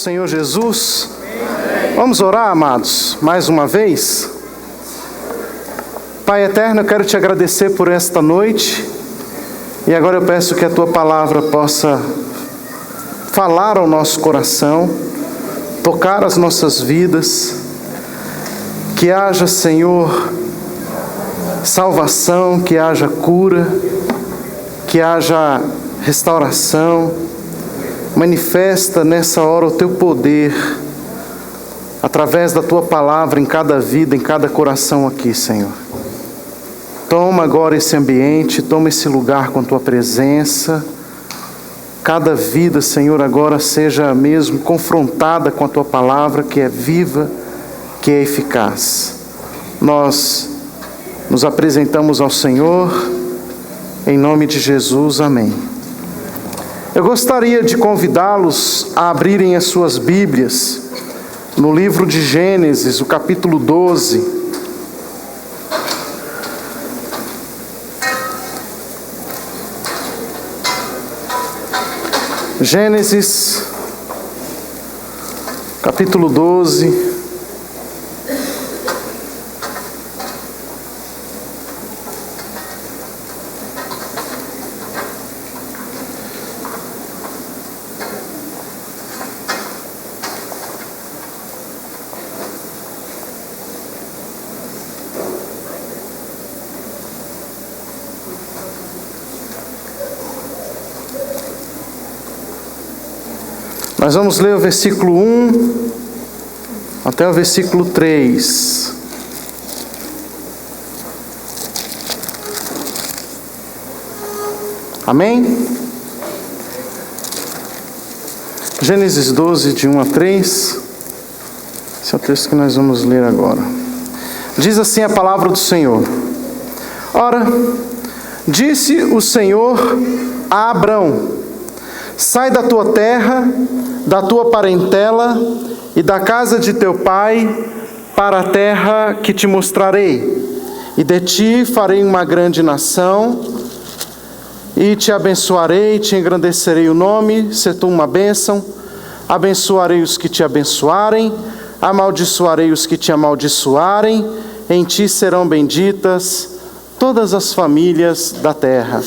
Senhor Jesus. Vamos orar, amados, mais uma vez. Pai eterno, eu quero te agradecer por esta noite. E agora eu peço que a tua palavra possa falar ao nosso coração, tocar as nossas vidas. Que haja, Senhor, salvação, que haja cura, que haja restauração. Manifesta nessa hora o teu poder, através da tua palavra em cada vida, em cada coração aqui, Senhor. Toma agora esse ambiente, toma esse lugar com tua presença. Cada vida, Senhor, agora seja mesmo confrontada com a tua palavra, que é viva, que é eficaz. Nós nos apresentamos ao Senhor, em nome de Jesus, amém. Eu gostaria de convidá-los a abrirem as suas Bíblias no livro de Gênesis, o capítulo 12. Gênesis, capítulo 12. Nós vamos ler o versículo 1 até o versículo 3. Amém? Gênesis 12, de 1 a 3. Esse é o texto que nós vamos ler agora. Diz assim a palavra do Senhor. Ora, disse o Senhor a Abrão: sai da tua terra, da tua parentela e da casa de teu pai, para a terra que te mostrarei. E de ti farei uma grande nação, e te abençoarei, te engrandecerei o nome, se tu uma bênção. Abençoarei os que te abençoarem, amaldiçoarei os que te amaldiçoarem. Em ti serão benditas todas as famílias da terra.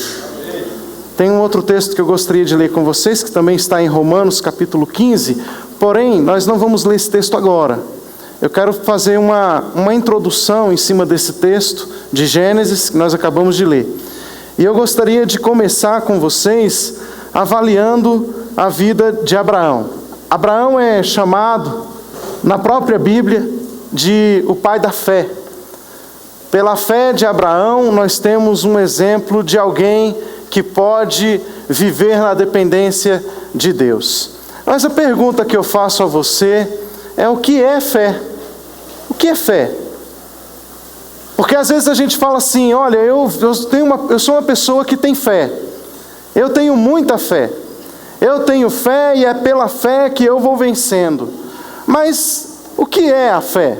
Tem um outro texto que eu gostaria de ler com vocês, que também está em Romanos, capítulo 15. Porém, nós não vamos ler esse texto agora. Eu quero fazer uma introdução em cima desse texto de Gênesis, que nós acabamos de ler. E eu gostaria de começar com vocês avaliando a vida de Abraão. Abraão é chamado, na própria Bíblia, de o pai da fé. Pela fé de Abraão, nós temos um exemplo de alguém que pode viver na dependência de Deus. Mas a pergunta que eu faço a você é: o que é fé? O que é fé? Porque às vezes a gente fala assim: olha, eu sou uma pessoa que tem fé. Eu tenho muita fé. Eu tenho fé e é pela fé que eu vou vencendo. Mas o que é a fé?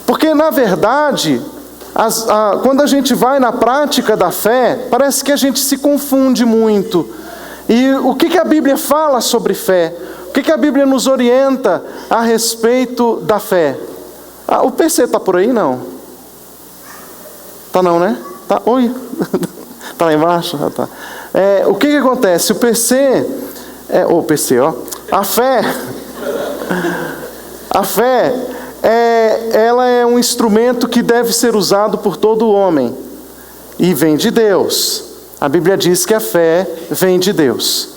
Porque na verdade, quando a gente vai na prática da fé, parece que a gente se confunde muito. E o que a Bíblia fala sobre fé? O que a Bíblia nos orienta a respeito da fé? O PC está por aí, não? Tá não, né? Tá, oi? Tá lá embaixo? Tá. O que acontece? O PC... A fé... ela é um instrumento que deve ser usado por todo homem e vem de Deus. A Bíblia diz que a fé vem de Deus.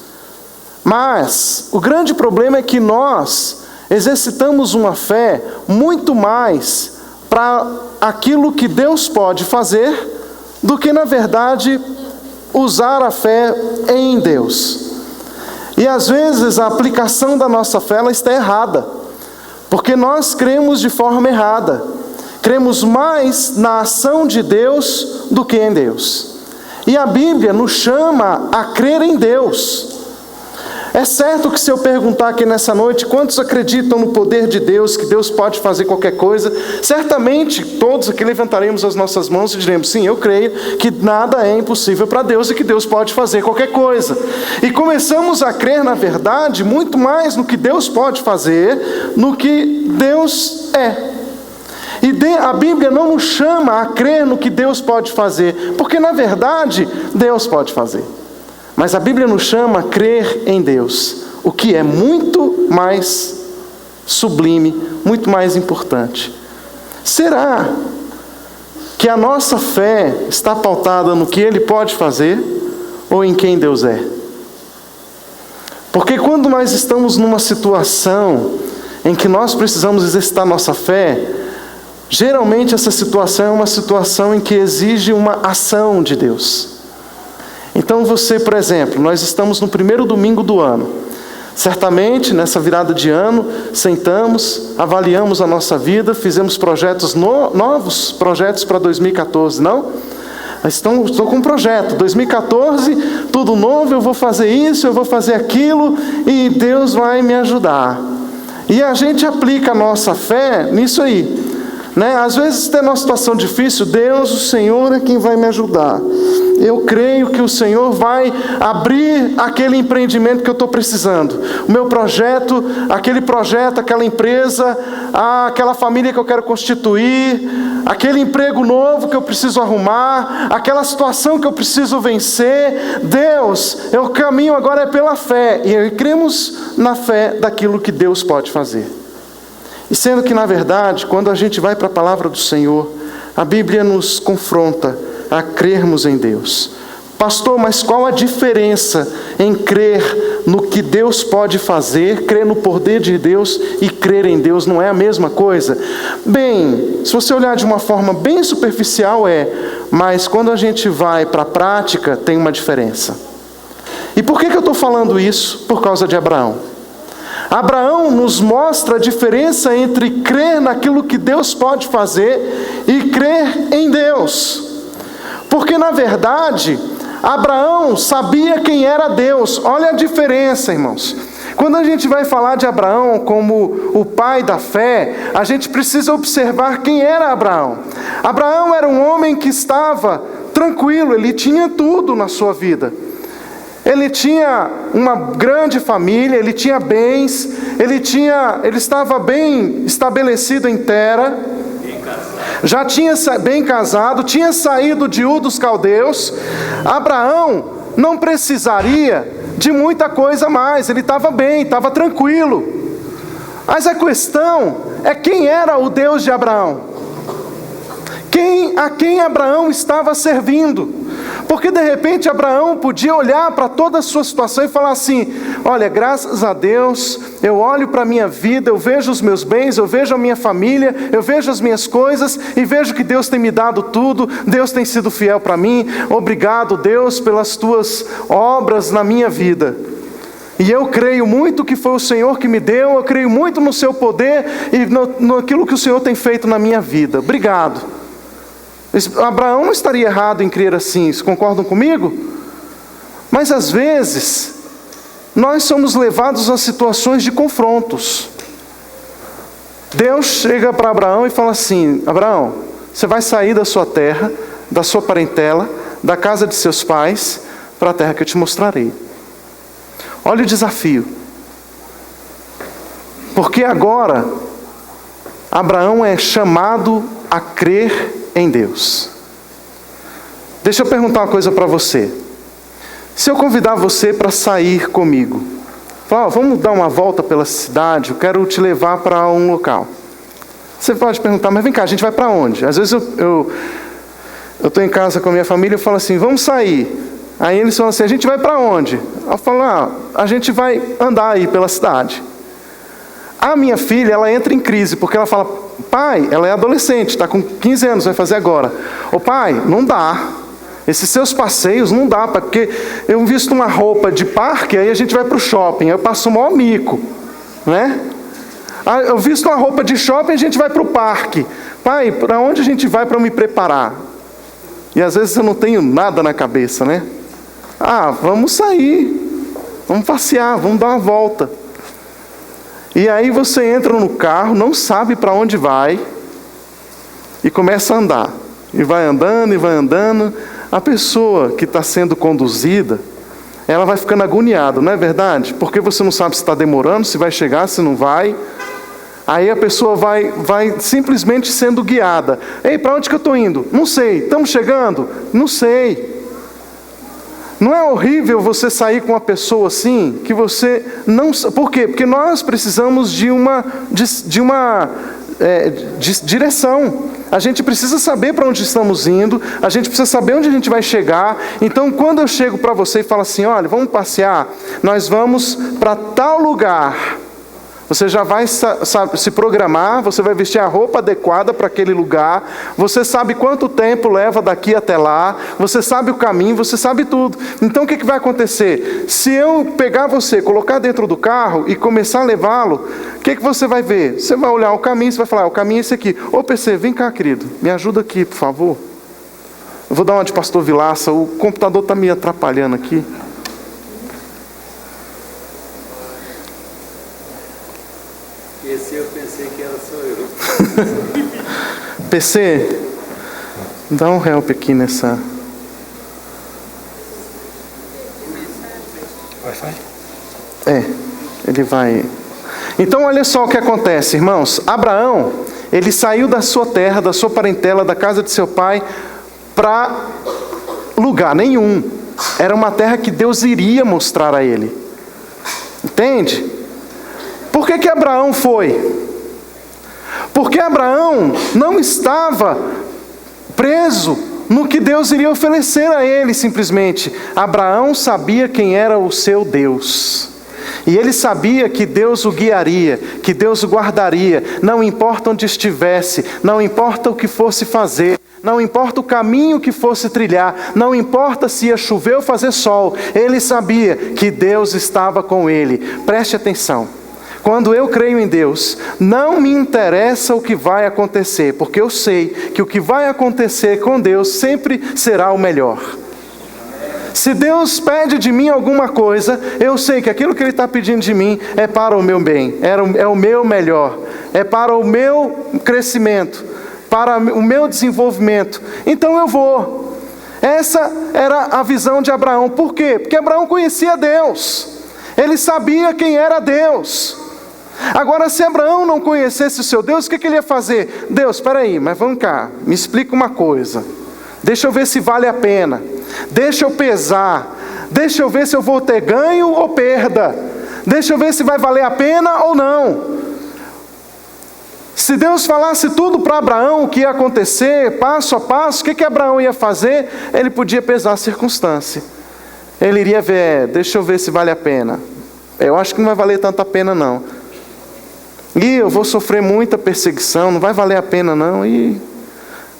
Mas o grande problema é que nós exercitamos uma fé muito mais para aquilo que Deus pode fazer do que, na verdade, usar a fé em Deus. E às vezes a aplicação da nossa fé ela está errada. Porque nós cremos de forma errada. Cremos mais na ação de Deus do que em Deus. E a Bíblia nos chama a crer em Deus. É certo que se eu perguntar aqui nessa noite quantos acreditam no poder de Deus, que Deus pode fazer qualquer coisa, certamente todos aqui levantaremos as nossas mãos e diremos: sim, eu creio que nada é impossível para Deus e que Deus pode fazer qualquer coisa. E começamos a crer, na verdade, muito mais no que Deus pode fazer, no que Deus é. E a Bíblia não nos chama a crer no que Deus pode fazer, porque na verdade Deus pode fazer. Mas a Bíblia nos chama a crer em Deus, o que é muito mais sublime, muito mais importante. Será que a nossa fé está pautada no que Ele pode fazer ou em quem Deus é? Porque quando nós estamos numa situação em que nós precisamos exercitar nossa fé, geralmente essa situação é uma situação em que exige uma ação de Deus. Então você, por exemplo, nós estamos no primeiro domingo do ano. Certamente, nessa virada de ano, sentamos, avaliamos a nossa vida, fizemos projetos novos projetos para 2014, não? Estou com um projeto, 2014, tudo novo, eu vou fazer isso, eu vou fazer aquilo, e Deus vai me ajudar. E a gente aplica a nossa fé nisso aí. Às vezes tem uma situação difícil, Deus, o Senhor é quem vai me ajudar. Eu creio que o Senhor vai abrir aquele empreendimento que eu estou precisando. O meu projeto, aquela empresa, aquela família que eu quero constituir, aquele emprego novo que eu preciso arrumar, aquela situação que eu preciso vencer. Deus, o caminho agora é pela fé. E cremos na fé daquilo que Deus pode fazer. E sendo que, na verdade, quando a gente vai para a palavra do Senhor, a Bíblia nos confronta a crermos em Deus. Pastor, mas qual a diferença em crer no que Deus pode fazer, crer no poder de Deus e crer em Deus? Não é a mesma coisa? Bem, se você olhar de uma forma bem superficial mas quando a gente vai para a prática, tem uma diferença. E por que eu estou falando isso? Por causa de Abraão. Abraão nos mostra a diferença entre crer naquilo que Deus pode fazer e crer em Deus. Porque na verdade, Abraão sabia quem era Deus. Olha a diferença, irmãos. Quando a gente vai falar de Abraão como o pai da fé, a gente precisa observar quem era Abraão. Abraão era um homem que estava tranquilo, ele tinha tudo na sua vida. Ele tinha uma grande família, ele tinha bens, ele estava bem estabelecido em terra, já tinha bem casado, tinha saído de Ur dos Caldeus. Abraão não precisaria de muita coisa mais, ele estava bem, estava tranquilo. Mas a questão é quem era o Deus de Abraão? A quem Abraão estava servindo? Porque de repente Abraão podia olhar para toda a sua situação e falar assim: olha, graças a Deus, eu olho para a minha vida, eu vejo os meus bens, eu vejo a minha família, eu vejo as minhas coisas e vejo que Deus tem me dado tudo, Deus tem sido fiel para mim. Obrigado, Deus, pelas tuas obras na minha vida. E eu creio muito que foi o Senhor que me deu, eu creio muito no seu poder e naquilo que o Senhor tem feito na minha vida. Obrigado. Abraão não estaria errado em crer assim, vocês concordam comigo? Mas às vezes, nós somos levados a situações de confrontos. Deus chega para Abraão e fala assim: Abraão, você vai sair da sua terra, da sua parentela, da casa de seus pais, para a terra que eu te mostrarei. Olha o desafio. Porque agora, Abraão é chamado a crer em Deus. Deixa eu perguntar uma coisa para você. Se eu convidar você para sair comigo, falar, vamos dar uma volta pela cidade, eu quero te levar para um local. Você pode perguntar, mas vem cá, a gente vai para onde? Às vezes eu estou em casa com a minha família e falo assim, vamos sair. Aí eles falam assim, a gente vai para onde? Eu falo, a gente vai andar aí pela cidade. A minha filha, ela entra em crise, porque ela fala, pai, ela é adolescente, está com 15 anos, vai fazer agora. Ô pai, não dá. Esses seus passeios não dá, porque eu visto uma roupa de parque, aí a gente vai para o shopping, aí eu passo o maior mico, né? Eu visto uma roupa de shopping, a gente vai para o parque. Pai, para onde a gente vai para me preparar? E às vezes eu não tenho nada na cabeça, né? Vamos sair. vamos passear, vamos dar uma volta. E aí você entra no carro, não sabe para onde vai, e começa a andar. E vai andando, e vai andando. A pessoa que está sendo conduzida, ela vai ficando agoniada, não é verdade? Porque você não sabe se está demorando, se vai chegar, se não vai. Aí a pessoa vai simplesmente sendo guiada. Ei, para onde que eu estou indo? Não sei. Estamos chegando? Não sei. Não é horrível você sair com uma pessoa assim, que você não... Por quê? Porque nós precisamos de uma direção. A gente precisa saber para onde estamos indo, a gente precisa saber onde a gente vai chegar. Então, quando eu chego para você e falo assim, olha, vamos passear, nós vamos para tal lugar. Você já vai se programar, você vai vestir a roupa adequada para aquele lugar, você sabe quanto tempo leva daqui até lá, você sabe o caminho, você sabe tudo. Então o que vai acontecer? Se eu pegar você, colocar dentro do carro e começar a levá-lo, o que você vai ver? Você vai olhar o caminho, você vai falar, o caminho é esse aqui. Ô PC, vem cá querido, me ajuda aqui por favor. Eu vou dar uma de pastor Vilaça, o computador está me atrapalhando aqui. Esse eu pensei que era só eu. PC, dá um help aqui nessa. Wi-Fi? Ele vai. Então olha só o que acontece, irmãos. Abraão, ele saiu da sua terra, da sua parentela, da casa de seu pai, para lugar nenhum. Era uma terra que Deus iria mostrar a ele. Entende? Por que Abraão foi? Porque Abraão não estava preso no que Deus iria oferecer a ele simplesmente. Abraão sabia quem era o seu Deus. E ele sabia que Deus o guiaria, que Deus o guardaria, não importa onde estivesse, não importa o que fosse fazer, não importa o caminho que fosse trilhar, não importa se ia chover ou fazer sol, ele sabia que Deus estava com ele. Preste atenção. Quando eu creio em Deus, não me interessa o que vai acontecer, porque eu sei que o que vai acontecer com Deus sempre será o melhor. Se Deus pede de mim alguma coisa, eu sei que aquilo que Ele está pedindo de mim é para o meu bem, é o meu melhor, é para o meu crescimento, para o meu desenvolvimento. Então eu vou. Essa era a visão de Abraão. Por quê? Porque Abraão conhecia Deus. Ele sabia quem era Deus. Agora, se Abraão não conhecesse o seu Deus, o que ele ia fazer? Deus, espera aí, mas vamos cá, me explica uma coisa. Deixa eu ver se vale a pena. Deixa eu pesar. Deixa eu ver se eu vou ter ganho ou perda. Deixa eu ver se vai valer a pena ou não. Se Deus falasse tudo para Abraão o que ia acontecer, passo a passo, o que Abraão ia fazer? Ele podia pesar a circunstância. Ele iria ver, deixa eu ver se vale a pena. Eu acho que não vai valer tanta pena não. E eu vou sofrer muita perseguição, não vai valer a pena não, e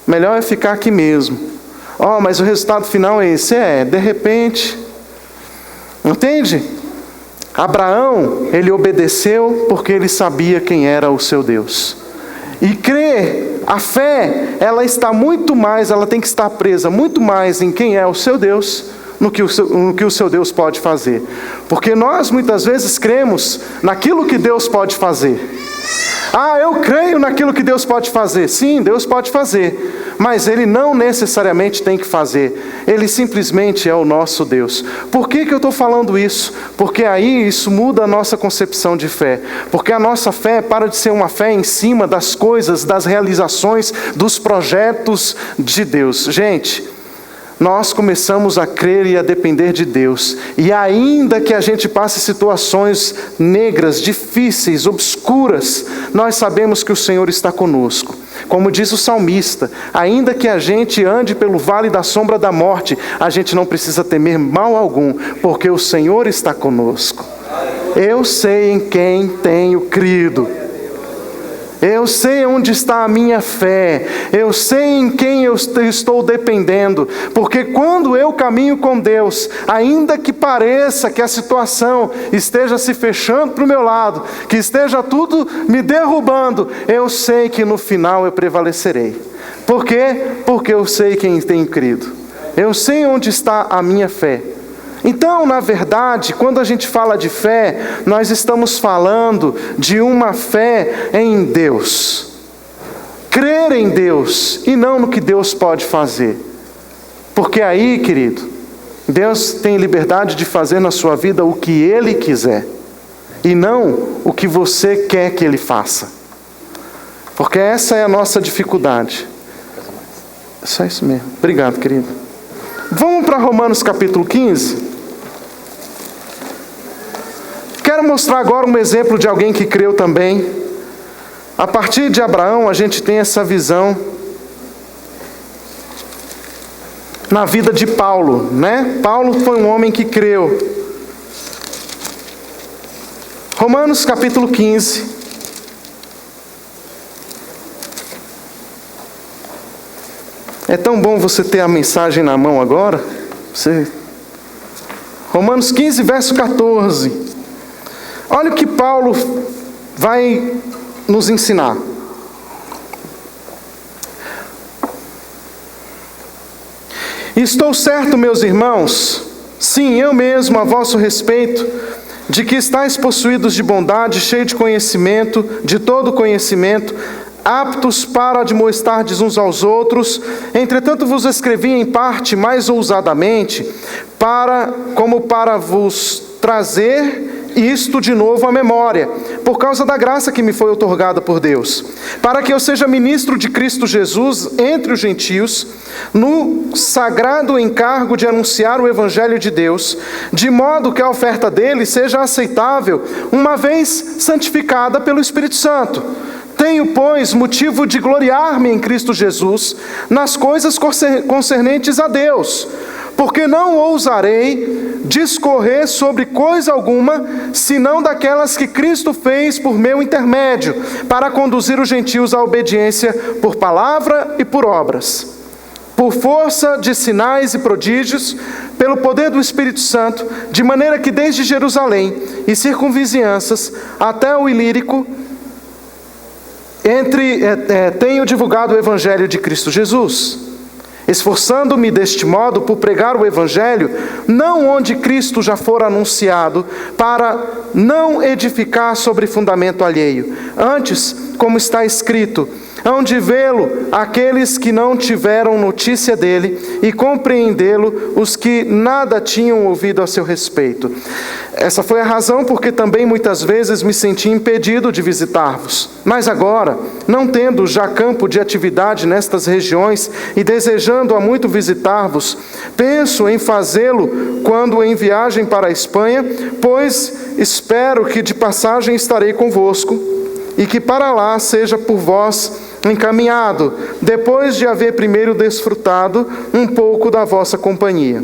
melhor é ficar aqui mesmo. Mas o resultado final é esse, de repente, entende? Abraão, ele obedeceu porque ele sabia quem era o seu Deus. E crer, a fé, ela está muito mais, ela tem que estar presa muito mais em quem é o seu Deus, no que o seu Deus pode fazer. Porque nós muitas vezes cremos naquilo que Deus pode fazer. Eu creio naquilo que Deus pode fazer. Sim, Deus pode fazer, mas Ele não necessariamente tem que fazer. Ele simplesmente é o nosso Deus. Por que eu estou falando isso? Porque aí isso muda a nossa concepção de fé. Porque a nossa fé para de ser uma fé em cima das coisas, das realizações, dos projetos de Deus. Gente, nós começamos a crer e a depender de Deus. E ainda que a gente passe situações negras, difíceis, obscuras, nós sabemos que o Senhor está conosco. Como diz o salmista, ainda que a gente ande pelo vale da sombra da morte, a gente não precisa temer mal algum, porque o Senhor está conosco. Eu sei em quem tenho crido. Eu sei onde está a minha fé, eu sei em quem eu estou dependendo, porque quando eu caminho com Deus, ainda que pareça que a situação esteja se fechando para o meu lado, que esteja tudo me derrubando, eu sei que no final eu prevalecerei. Por quê? Porque eu sei quem tenho crido, eu sei onde está a minha fé. Então, na verdade, quando a gente fala de fé, nós estamos falando de uma fé em Deus. Crer em Deus e não no que Deus pode fazer. Porque aí, querido, Deus tem liberdade de fazer na sua vida o que Ele quiser. E não o que você quer que Ele faça. Porque essa é a nossa dificuldade. É só isso mesmo. Obrigado, querido. Vamos para Romanos capítulo 15. Quero mostrar agora um exemplo de alguém que creu também. A partir de Abraão, a gente tem essa visão na vida de Paulo, né? Paulo foi um homem que creu. Romanos capítulo 15. É tão bom você ter a mensagem na mão agora. Romanos 15, verso 14. Olha o que Paulo vai nos ensinar. Estou certo, meus irmãos, sim, eu mesmo, a vosso respeito, de que estáis possuídos de bondade, cheios de conhecimento, de todo conhecimento, aptos para admoestardes uns aos outros. Entretanto vos escrevi em parte mais ousadamente, como para vos trazer isto de novo à memória, por causa da graça que me foi outorgada por Deus, para que eu seja ministro de Cristo Jesus entre os gentios, no sagrado encargo de anunciar o Evangelho de Deus, de modo que a oferta dele seja aceitável, uma vez santificada pelo Espírito Santo. Tenho, pois, motivo de gloriar-me em Cristo Jesus, nas coisas concernentes a Deus, porque não ousarei discorrer sobre coisa alguma, senão daquelas que Cristo fez por meu intermédio, para conduzir os gentios à obediência por palavra e por obras, por força de sinais e prodígios, pelo poder do Espírito Santo, de maneira que desde Jerusalém e circunvizinhanças até o Ilírico, tenho divulgado o Evangelho de Cristo Jesus, esforçando-me deste modo por pregar o Evangelho, não onde Cristo já for anunciado, para não edificar sobre fundamento alheio. Antes, como está escrito, hão de vê-lo aqueles que não tiveram notícia dele, e compreendê-lo os que nada tinham ouvido a seu respeito. Essa foi a razão porque também muitas vezes me senti impedido de visitar-vos. Mas agora, não tendo já campo de atividade nestas regiões e desejando há muito visitar-vos, penso em fazê-lo quando em viagem para a Espanha, pois espero que de passagem estarei convosco e que para lá seja por vós encaminhado, depois de haver primeiro desfrutado um pouco da vossa companhia.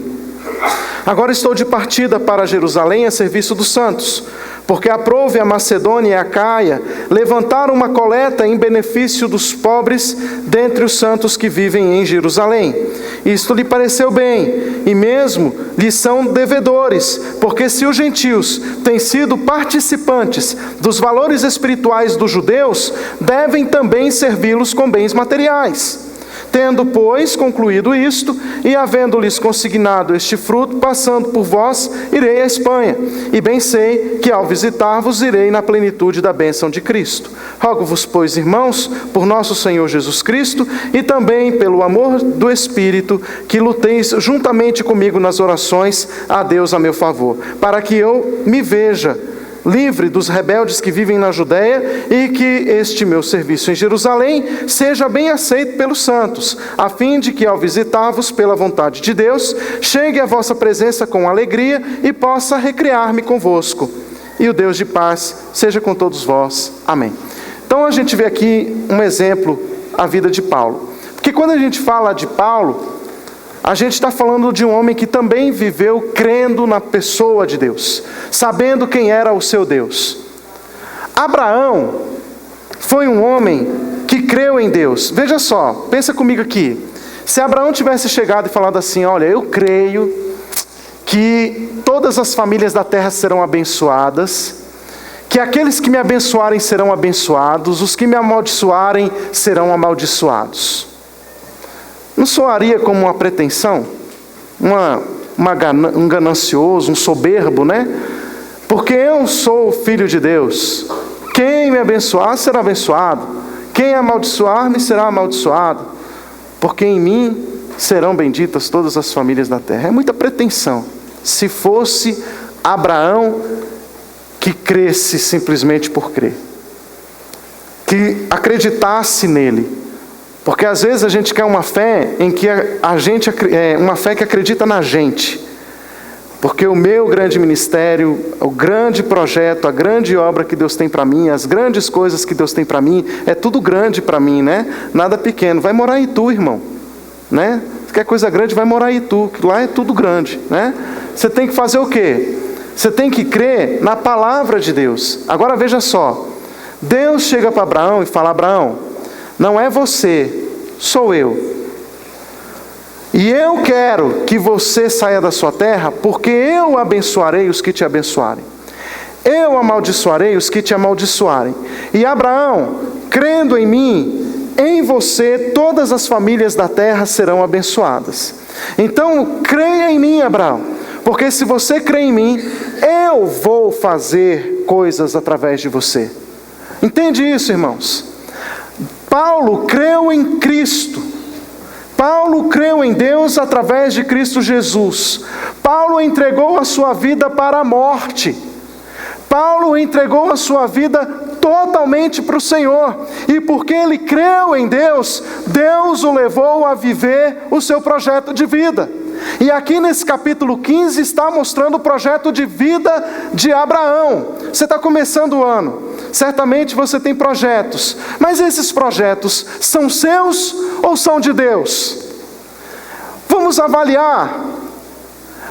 Agora estou de partida para Jerusalém a serviço dos santos, porque aprouve a Macedônia e a Acaia levantar uma coleta em benefício dos pobres dentre os santos que vivem em Jerusalém. Isto lhe pareceu bem, e mesmo lhes são devedores, porque se os gentios têm sido participantes dos valores espirituais dos judeus, devem também servi-los com bens materiais. Tendo, pois, concluído isto, e havendo-lhes consignado este fruto, passando por vós, irei à Espanha. E bem sei que, ao visitar-vos, irei na plenitude da bênção de Cristo. Rogo-vos, pois, irmãos, por nosso Senhor Jesus Cristo, e também pelo amor do Espírito, que luteis juntamente comigo nas orações a Deus a meu favor, para que eu me veja livre dos rebeldes que vivem na Judéia, e que este meu serviço em Jerusalém seja bem aceito pelos santos, a fim de que, ao visitar-vos pela vontade de Deus, chegue à vossa presença com alegria e possa recrear-me convosco. E o Deus de paz seja com todos vós. Amém. Então a gente vê aqui um exemplo, a vida de Paulo. Porque quando a gente fala de Paulo, a gente está falando de um homem que também viveu crendo na pessoa de Deus, sabendo quem era o seu Deus. Abraão foi um homem que creu em Deus. Veja só, pensa comigo aqui. Se Abraão tivesse chegado e falado assim: olha, eu creio que todas as famílias da terra serão abençoadas, que aqueles que me abençoarem serão abençoados, os que me amaldiçoarem serão amaldiçoados. Não soaria como uma pretensão? um ganancioso, um soberbo, né? Porque eu sou filho de Deus. Quem me abençoar será abençoado. Quem amaldiçoar-me será amaldiçoado. Porque em mim serão benditas todas as famílias da terra. É muita pretensão. Se fosse Abraão que cresce simplesmente por crer, que acreditasse nele, porque às vezes a gente quer uma fé em que uma fé que acredita na gente, porque o meu grande ministério, o grande projeto, a grande obra que Deus tem para mim, as grandes coisas que Deus tem para mim, é tudo grande para mim, né? Nada pequeno. Vai morar em Itu, irmão, né? Se quer coisa grande, vai morar em Itu, que lá é tudo grande, né? Você tem que fazer o quê? Você tem que crer na palavra de Deus. Agora veja só, Deus chega para Abraão e fala: Abraão, não é você, sou eu. E eu quero que você saia da sua terra, porque eu abençoarei os que te abençoarem. Eu amaldiçoarei os que te amaldiçoarem. E Abraão, crendo em mim, em você todas as famílias da terra serão abençoadas. Então, creia em mim, Abraão, porque se você crê em mim, eu vou fazer coisas através de você. Entende isso, irmãos? Paulo creu em Cristo. Paulo creu em Deus através de Cristo Jesus. Paulo entregou a sua vida para a morte. Paulo entregou a sua vida totalmente para o Senhor. E porque ele creu em Deus, Deus o levou a viver o seu projeto de vida. E aqui nesse capítulo 15 está mostrando o projeto de vida de Abraão. Você está começando o ano, certamente você tem projetos, mas esses projetos são seus ou são de Deus? Vamos avaliar.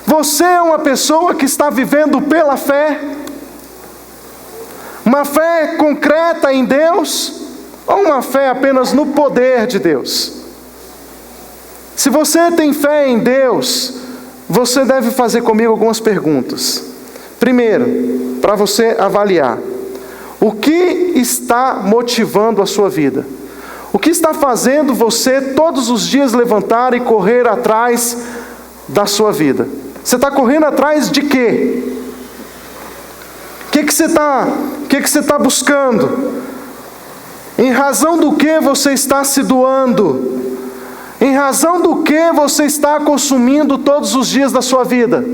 Você é uma pessoa que está vivendo pela fé? Uma fé concreta em Deus? Ou uma fé apenas no poder de Deus? Se você tem fé em Deus, você deve fazer comigo algumas perguntas. Primeiro, para você avaliar: o que está motivando a sua vida? O que está fazendo você todos os dias levantar e correr atrás da sua vida? Você está correndo atrás de quê? O que você está buscando? Em razão do que você está se doando? Em razão do que você está consumindo todos os dias da sua vida?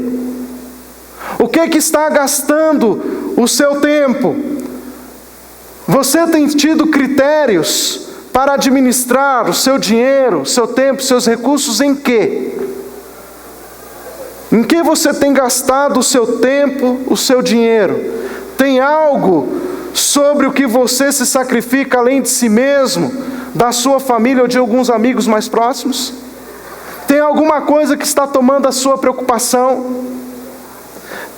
O que está gastando o seu tempo? Você tem tido critérios para administrar o seu dinheiro, o seu tempo, seus recursos em quê? Em que você tem gastado o seu tempo, o seu dinheiro? Tem algo sobre o que você se sacrifica além de si mesmo, da sua família ou de alguns amigos mais próximos? Tem alguma coisa que está tomando a sua preocupação?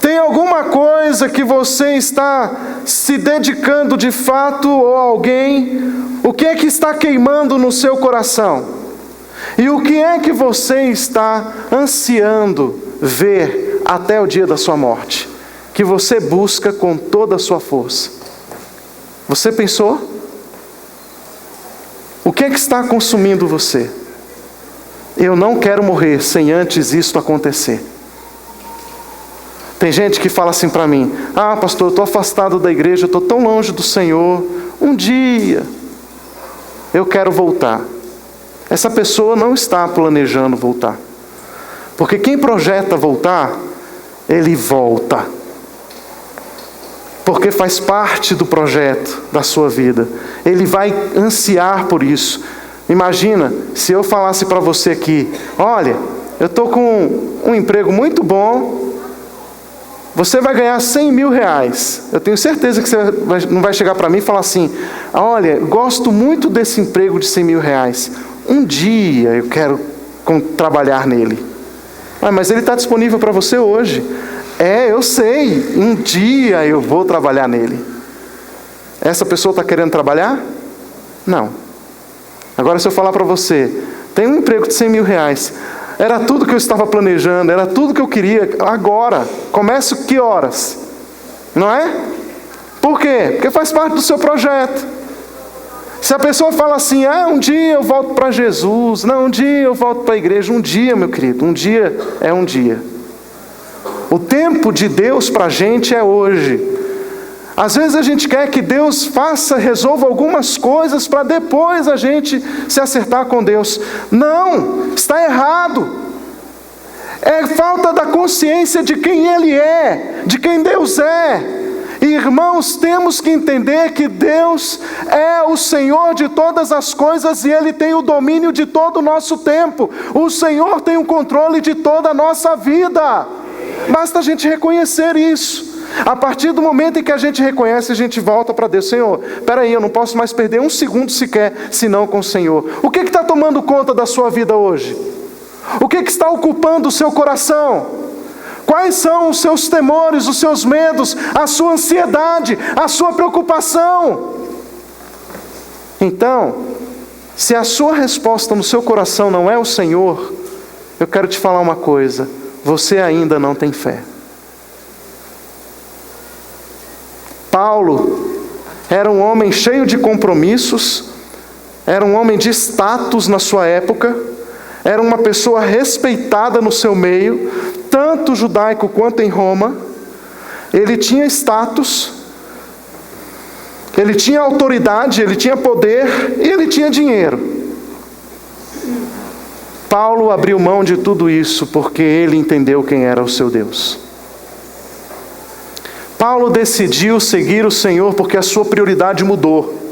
Tem alguma coisa que você está se dedicando de fato ou a alguém? O que é que está queimando no seu coração? E o que é que você está ansiando ver até o dia da sua morte? Que você busca com toda a sua força. Você pensou? O que é que está consumindo você? Eu não quero morrer sem antes isto acontecer. Tem gente que fala assim para mim: ah, pastor, eu estou afastado da igreja, eu estou tão longe do Senhor, um dia eu quero voltar. Essa pessoa não está planejando voltar. Porque quem projeta voltar, ele volta. Porque faz parte do projeto da sua vida. Ele vai ansiar por isso. Imagina, se eu falasse para você aqui: olha, eu estou com um emprego muito bom, você vai ganhar 100 mil reais. Eu tenho certeza que você não vai chegar para mim e falar assim: olha, gosto muito desse emprego de 100 mil reais. Um dia eu quero trabalhar nele. Ah, mas ele está disponível para você hoje. É, eu sei, um dia eu vou trabalhar nele. Essa pessoa está querendo trabalhar? Não. Agora, se eu falar para você: tem um emprego de 100 mil reais, era tudo que eu estava planejando, era tudo que eu queria, agora, começo que horas? Não é? Por quê? Porque faz parte do seu projeto. Se a pessoa fala assim: ah, um dia eu volto para Jesus, não, um dia eu volto para a igreja, um dia, meu querido, um dia é um dia. O tempo de Deus para a gente é hoje. Às vezes a gente quer que Deus resolva algumas coisas para depois a gente se acertar com Deus. Não, está errado. É falta da consciência de quem Ele é, de quem Deus é. Irmãos, temos que entender que Deus é o Senhor de todas as coisas e Ele tem o domínio de todo o nosso tempo. O Senhor tem o controle de toda a nossa vida. Basta a gente reconhecer isso. A partir do momento em que a gente reconhece, a gente volta para Deus. Senhor, espera aí, eu não posso mais perder um segundo sequer, senão com o Senhor. O que está tomando conta da sua vida hoje? O que está ocupando o seu coração? Quais são os seus temores, os seus medos, a sua ansiedade, a sua preocupação? Então, se a sua resposta no seu coração não é o Senhor, eu quero te falar uma coisa: você ainda não tem fé. Paulo era um homem cheio de compromissos, era um homem de status na sua época, era uma pessoa respeitada no seu meio, tanto judaico quanto em Roma. Ele tinha status, ele tinha autoridade, ele tinha poder e ele tinha dinheiro. Paulo abriu mão de tudo isso porque ele entendeu quem era o seu Deus. Paulo decidiu seguir o Senhor porque a sua prioridade mudou.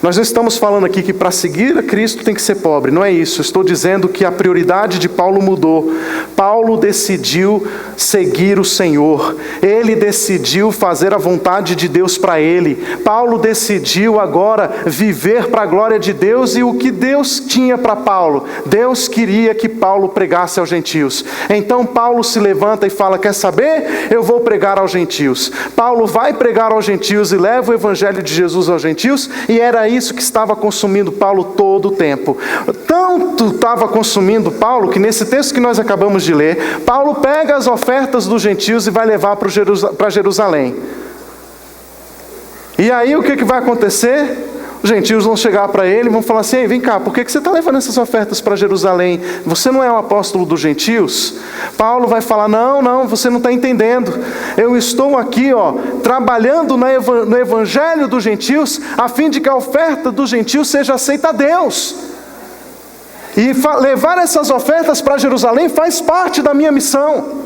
Nós não estamos falando aqui que para seguir a Cristo tem que ser pobre, não é isso. Estou dizendo que a prioridade de Paulo mudou. Paulo decidiu seguir o Senhor. Ele decidiu fazer a vontade de Deus para ele. Paulo decidiu agora viver para a glória de Deus. E o que Deus tinha para Paulo? Deus queria que Paulo pregasse aos gentios. Então Paulo se levanta e fala: quer saber? Eu vou pregar aos gentios. Paulo vai pregar aos gentios e leva o evangelho de Jesus aos gentios. E era isso que estava consumindo Paulo todo o tempo. Tanto estava consumindo Paulo que nesse texto que nós acabamos de ler, Paulo pega as ofertas dos gentios e vai levar para Jerusalém. E aí o que vai acontecer? Os gentios vão chegar para ele e vão falar assim: ei, vem cá, por que você está levando essas ofertas para Jerusalém? Você não é um apóstolo dos gentios? Paulo vai falar: não, você não está entendendo. Eu estou aqui, trabalhando no evangelho dos gentios, a fim de que a oferta dos gentios seja aceita a Deus. E levar essas ofertas para Jerusalém faz parte da minha missão.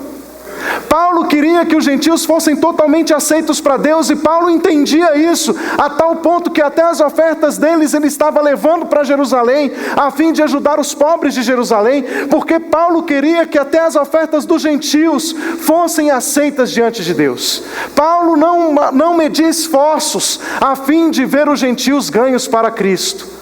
Paulo queria que os gentios fossem totalmente aceitos para Deus, e Paulo entendia isso, a tal ponto que até as ofertas deles ele estava levando para Jerusalém, a fim de ajudar os pobres de Jerusalém, porque Paulo queria que até as ofertas dos gentios fossem aceitas diante de Deus. Paulo não media esforços a fim de ver os gentios ganhos para Cristo,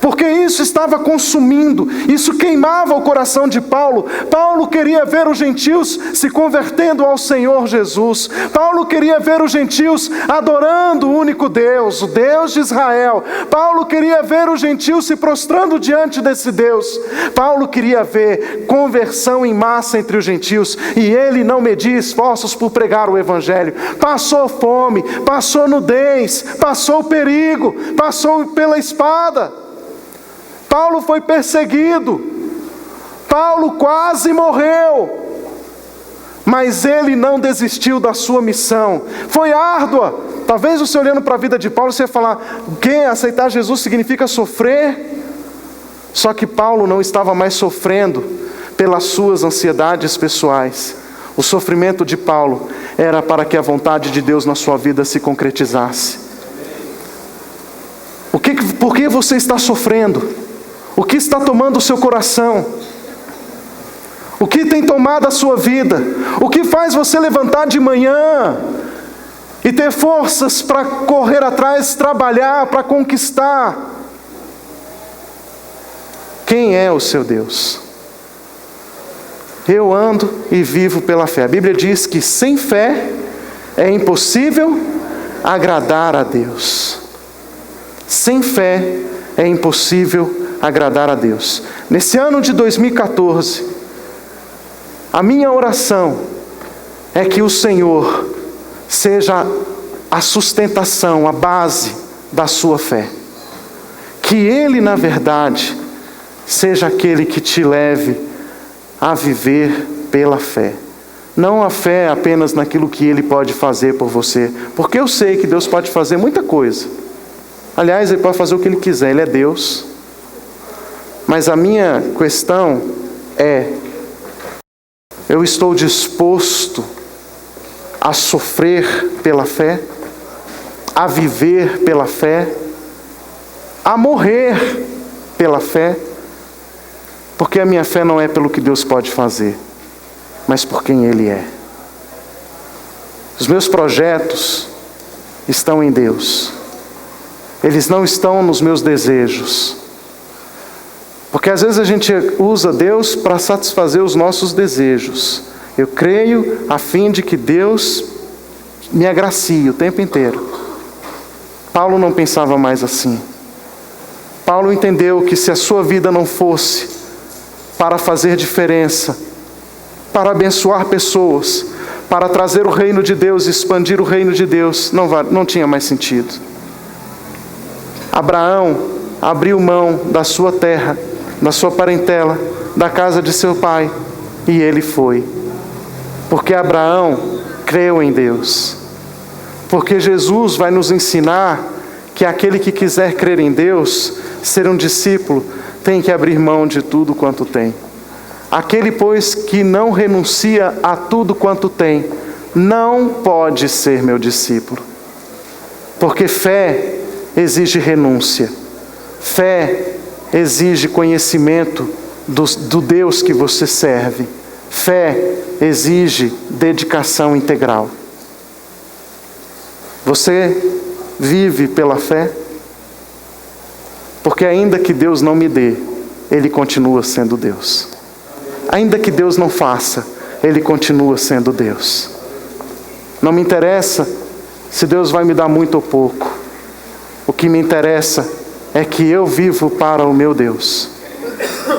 porque isso estava consumindo, isso queimava o coração de Paulo. Paulo queria ver os gentios se convertendo ao Senhor Jesus. Paulo queria ver os gentios adorando o único Deus, o Deus de Israel. Paulo queria ver os gentios se prostrando diante desse Deus. Paulo queria ver conversão em massa entre os gentios, e ele não media esforços por pregar o evangelho. Passou fome, passou nudez, passou perigo, passou pela espada. Paulo foi perseguido, Paulo quase morreu, mas ele não desistiu da sua missão. Foi árdua. Talvez você olhando para a vida de Paulo, você ia falar: o que? Aceitar Jesus significa sofrer? Só que Paulo não estava mais sofrendo pelas suas ansiedades pessoais. O sofrimento de Paulo era para que a vontade de Deus na sua vida se concretizasse. Por que você está sofrendo? O que está tomando o seu coração? O que tem tomado a sua vida? O que faz você levantar de manhã e ter forças para correr atrás, trabalhar, para conquistar? Quem é o seu Deus? Eu ando e vivo pela fé. A Bíblia diz que sem fé é impossível agradar a Deus. Sem fé é impossível agradar a Deus. Nesse ano de 2014, a minha oração é que o Senhor seja a sustentação, a base da sua fé. Que Ele, na verdade, seja aquele que te leve a viver pela fé. Não a fé apenas naquilo que Ele pode fazer por você, porque eu sei que Deus pode fazer muita coisa. Aliás, Ele pode fazer o que Ele quiser, Ele é Deus. Mas a minha questão é: eu estou disposto a sofrer pela fé, a viver pela fé, a morrer pela fé? Porque a minha fé não é pelo que Deus pode fazer, mas por quem Ele é. Os meus projetos estão em Deus. Eles não estão nos meus desejos. Porque às vezes a gente usa Deus para satisfazer os nossos desejos. Eu creio a fim de que Deus me agracie o tempo inteiro. Paulo não pensava mais assim. Paulo entendeu que se a sua vida não fosse para fazer diferença, para abençoar pessoas, para trazer o reino de Deus, expandir o reino de Deus, não tinha mais sentido. Abraão abriu mão da sua terra, da sua parentela, da casa de seu pai, e ele foi. Porque Abraão creu em Deus. Porque Jesus vai nos ensinar que aquele que quiser crer em Deus, ser um discípulo, tem que abrir mão de tudo quanto tem. Aquele, pois, que não renuncia a tudo quanto tem, não pode ser meu discípulo. Porque fé exige renúncia. Fé exige conhecimento do Deus que você serve. Fé exige dedicação integral. Você vive pela fé? Porque ainda que Deus não me dê, Ele continua sendo Deus. Ainda que Deus não faça, Ele continua sendo Deus. Não me interessa se Deus vai me dar muito ou pouco. O que me interessa é que eu vivo para o meu Deus.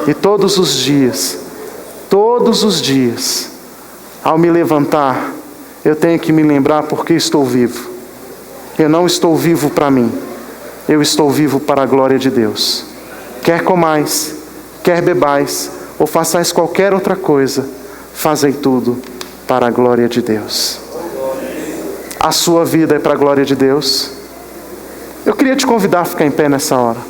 E todos os dias, ao me levantar, eu tenho que me lembrar porque estou vivo. Eu não estou vivo para mim, eu estou vivo para a glória de Deus. Quer comais, quer bebais, ou façais qualquer outra coisa, fazei tudo para a glória de Deus. A sua vida é para a glória de Deus? Eu queria te convidar a ficar em pé nessa hora.